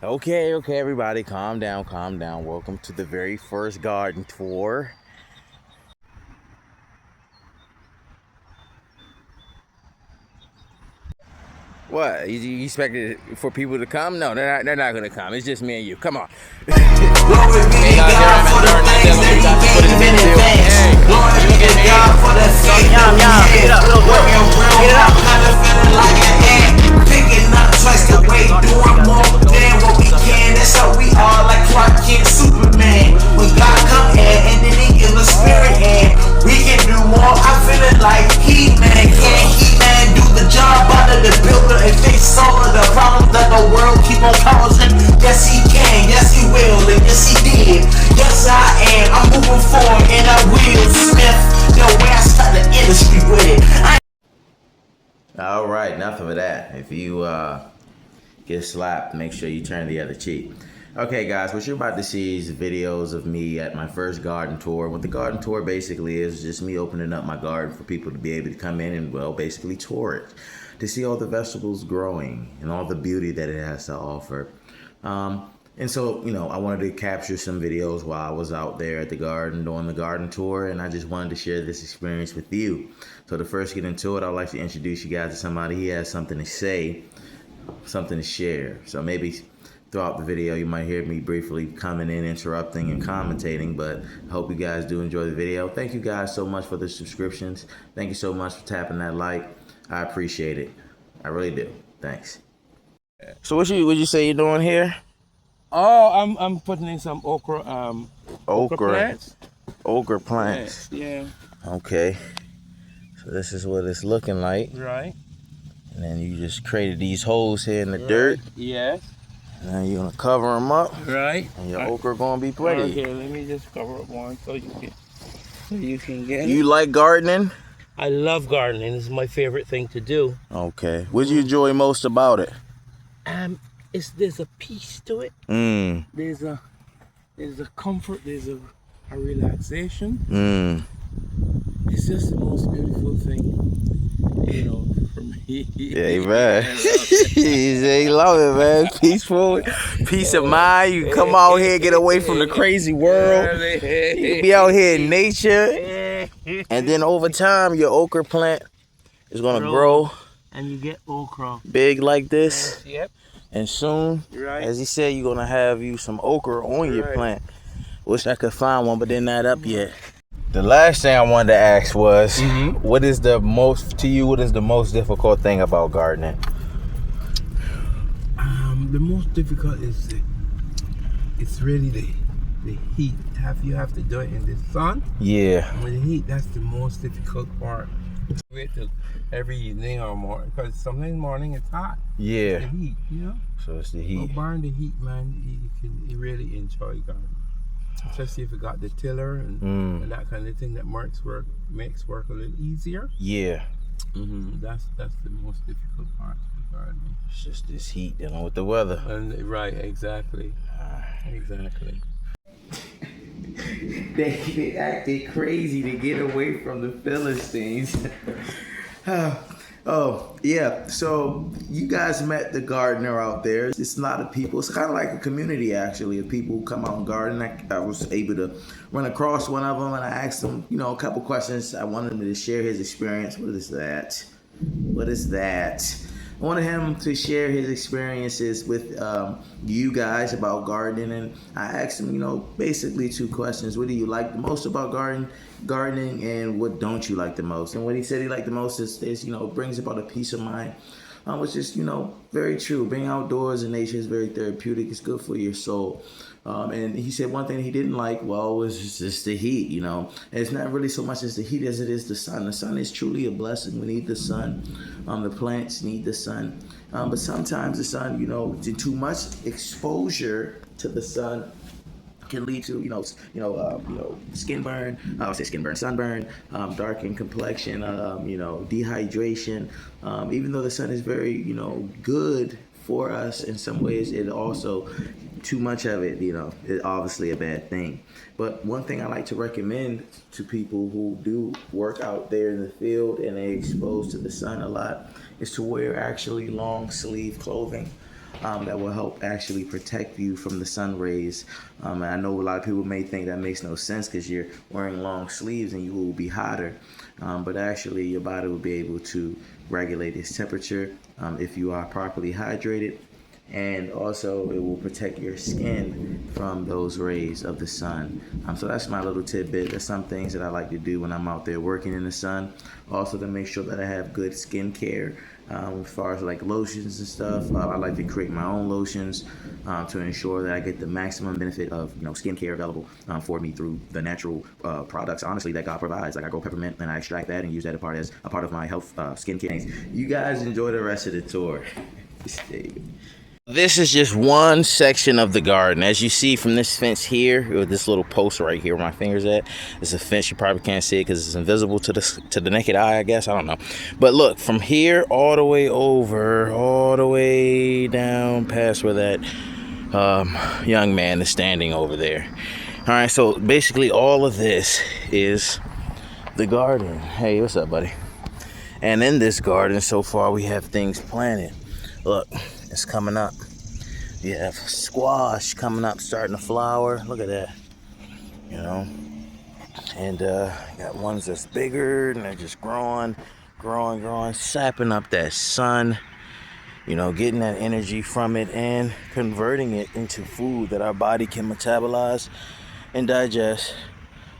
Okay, everybody, calm down, calm down. Welcome to the very first garden tour. What? You expected for people to come? No, they're not gonna come. It's just me and you. Come on. Glory be to God for the things that He gave in advance. Glory be to God for the faith that we had. Working real hard, kinda feeling like an ant. Picking up twice the weight, doing more than what we can. That's how we are, like Clark Kent, Superman. When God come in and then He give us spirit and we can do more. I'm feeling like He-Man. Can He-Man do the job under the builder and fix all of the problems that the world keep on causing? Yes, He can. Yes, He will. And yes, He did. Yes, I am. I'm moving forward and I will. Smith, the way I start the industry with it. All right, enough of that. If you get slapped, make sure you turn the other cheek. Okay, guys, what you're about to see is videos of me at my first garden tour. What the garden tour basically is just me opening up my garden for people to be able to come in and, well, basically tour it, to see all the vegetables growing and all the beauty that it has to offer. And so, I wanted to capture some videos while I was out there at the garden doing the garden tour, and I just wanted to share this experience with you. So to first get into it, I'd like to introduce you guys to somebody. He has something to say, something to share. So maybe throughout the video, you might hear me briefly coming in, interrupting, and commentating, but I hope you guys do enjoy the video. Thank you guys so much for the subscriptions. Thank you so much for tapping that like. I appreciate it. I really do. Thanks. So what you say you're doing here? Oh, I'm putting in some okra plants. Okra plants. Yeah. Okay. So this is what it's looking like. Right. And then you just created these holes here in the dirt. Yes. And then you're gonna cover them up. Right. And your okra gonna be pretty. Okay, let me just cover up one so you can get You it. like gardening? I love gardening. It's my favorite thing to do. Okay. What do you enjoy most about it? There's a peace to it. There's a comfort. There's a relaxation. It's just the most beautiful thing, for me. Yeah, man. He love it, man. Peaceful, peace of mind. You come out here, get away from the crazy world. You be out here in nature, and then over time, your okra plant is gonna grow, and you get okra big like this. Yep. And soon, as he said, you're gonna have you some okra on your plant. Wish I could find one, but they're not up yet. The last thing I wanted to ask was, what is the most difficult thing about gardening? The most difficult is it's really the heat. You have to do it in the sun. Yeah. With the heat, that's the most difficult part. Wait till every evening or more, because sometimes morning it's hot. Yeah. The heat, So it's the heat. But burn the heat, man. You really enjoy gardening. Especially if you got the tiller and that kind of thing that makes work a little easier. Yeah. That's the most difficult part of gardening. It's just this heat dealing with the weather. And right, exactly. Exactly. They acted crazy to get away from the Philistines. Oh, yeah. So you guys met the gardener out there. It's a lot of people. It's kind of like a community, actually, of people who come out and garden. I was able to run across one of them, and I asked him, a couple questions. I wanted him to share his experience. What is that? I wanted him to share his experiences with you guys about gardening, and I asked him, basically two questions. What do you like the most about gardening, and what don't you like the most? And what he said he liked the most is brings about a peace of mind, which is, very true. Being outdoors in nature is very therapeutic. It's good for your soul. And he said one thing he didn't like, was just the heat, And it's not really so much as the heat as it is the sun. The sun is truly a blessing. We need the sun. The plants need the sun. But sometimes the sun, too much exposure to the sun can lead to, skin burn. I'll say skin burn, sunburn, darkened complexion, dehydration. Even though the sun is very, good for us in some ways, it also, too much of it, is obviously a bad thing. But one thing I like to recommend to people who do work out there in the field and they're exposed to the sun a lot is to wear actually long sleeve clothing. that will help actually protect you from the sun rays. And I know a lot of people may think that makes no sense because you're wearing long sleeves and you will be hotter. But actually your body will be able to regulate its temperature if you are properly hydrated. And also it will protect your skin from those rays of the sun. So that's my little tidbit. There's some things that I like to do when I'm out there working in the sun. Also to make sure that I have good skin care. As far as like lotions and stuff, I like to create my own lotions to ensure that I get the maximum benefit of skincare available for me through the natural products, honestly, that God provides. Like I grow peppermint and I extract that and use that as a part of my health skincare. You guys enjoy the rest of the tour. This is just one section of the garden. As you see from this fence here, or this little post right here where my finger's at, it's a fence. You probably can't see it because it's invisible to the naked eye, I guess. I don't know. But look, from here all the way over, all the way down past where that young man is standing over there. All right, so basically all of this is the garden. Hey, what's up, buddy? And in this garden, so far, we have things planted. Look. It's coming up. You have squash coming up, starting to flower. Look at that. And got ones that's bigger and they're just growing, sapping up that sun, getting that energy from it and converting it into food that our body can metabolize and digest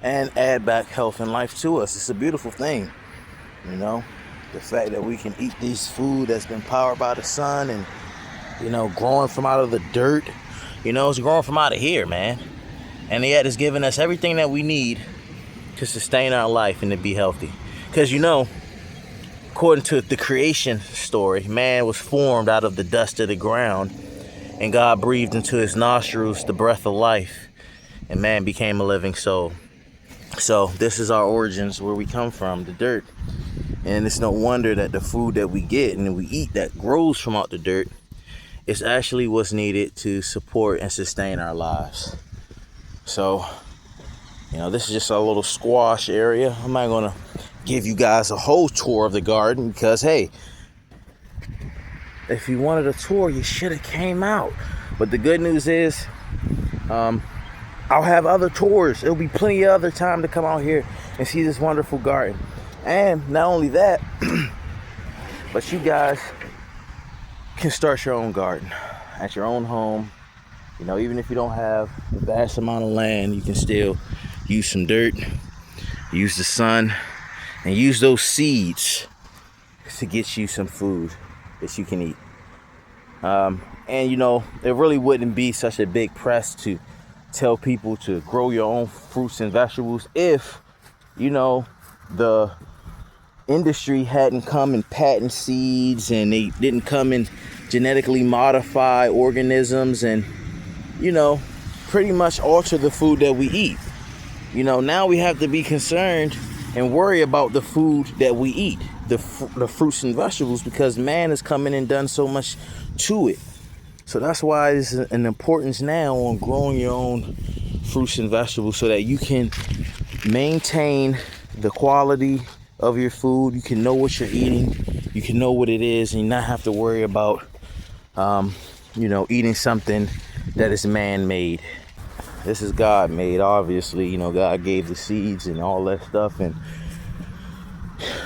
and add back health and life to us. It's a beautiful thing, the fact that we can eat this food that's been powered by the sun and growing from out of the dirt. It's growing from out of here, man. And yet it's giving us everything that we need to sustain our life and to be healthy. Because, according to the creation story, man was formed out of the dust of the ground. And God breathed into his nostrils the breath of life. And man became a living soul. So this is our origins, where we come from, the dirt. And it's no wonder that the food that we get and we eat that grows from out the dirt, it's actually what's needed to support and sustain our lives. So, this is just a little squash area. I'm not going to give you guys a whole tour of the garden because, hey, if you wanted a tour, you should have came out. But the good news is, I'll have other tours. There'll be plenty of other time to come out here and see this wonderful garden. And not only that, but you guys can start your own garden at your own home. Even if you don't have a vast amount of land, you can still use some dirt, use the sun, and use those seeds to get you some food that you can eat. And it really wouldn't be such a big press to tell people to grow your own fruits and vegetables if the industry hadn't come and patent seeds and they didn't come and genetically modify organisms and pretty much alter the food that we eat. Now we have to be concerned and worry about the food that we eat, the fruits and vegetables, because man has come in and done so much to it. So that's why it's an importance now on growing your own fruits and vegetables so that you can maintain the quality of your food. You can know what you're eating, you can know what it is, and not have to worry about eating something that is man-made. This is God-made, obviously. God gave the seeds and all that stuff, and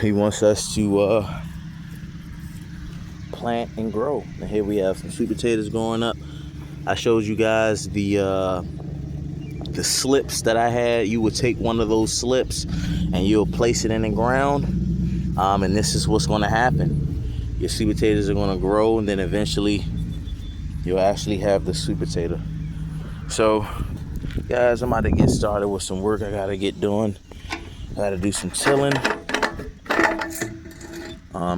he wants us to plant and grow. And here we have some sweet potatoes going up. I showed you guys the slips that I had. You would take one of those slips and you'll place it in the ground, and this is what's going to happen. Your sweet potatoes are going to grow, and then eventually you'll actually have the sweet potato. So guys, I'm about to get started with some work I gotta get doing. I gotta do some tilling.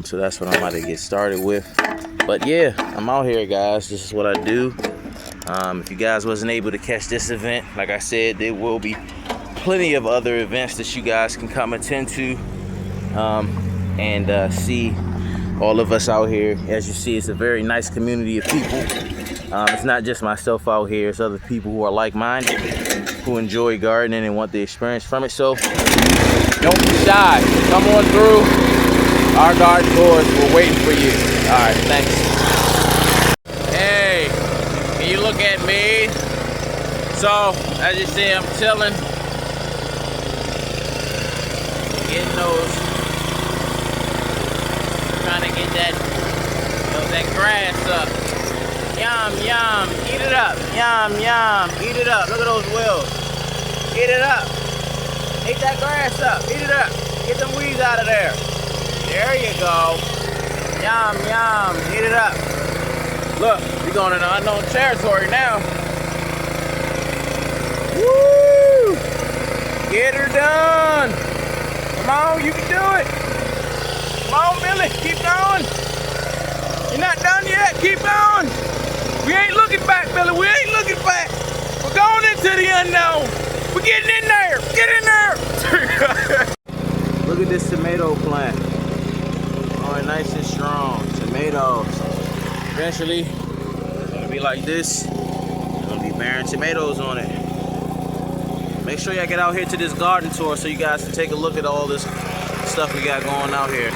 So that's what I'm about to get started with. But yeah, I'm out here, guys. This is what I do. If you guys wasn't able to catch this event, like I said, there will be plenty of other events that you guys can come attend to and see all of us out here. As you see, it's a very nice community of people. It's not just myself out here, it's other people who are like-minded, who enjoy gardening and want the experience from it. So don't be shy, come on through. Our garden doors, we're waiting for you. All right, thanks. Hey. at me. So, as you see, I'm chilling. Getting those. Trying to get that, that grass up. Yum, yum. Eat it up. Yum, yum. Eat it up. Look at those wheels. Eat it up. Eat that grass up. Eat it up. Get them weeds out of there. There you go. Yum, yum. Eat it up. Look, we're going into unknown territory now. Woo! Get her done. Come on, you can do it. Come on, Billy. Keep going. You're not done yet. Keep going. We ain't looking back, Billy. We ain't looking back. We're going into the unknown. We're getting in there. Get in there. Look at this tomato plant. Oh, nice and strong. Tomatoes. Eventually, it's gonna be like this. It's gonna be bearing tomatoes on it. Make sure y'all get out here to this garden tour so you guys can take a look at all this stuff we got going out here.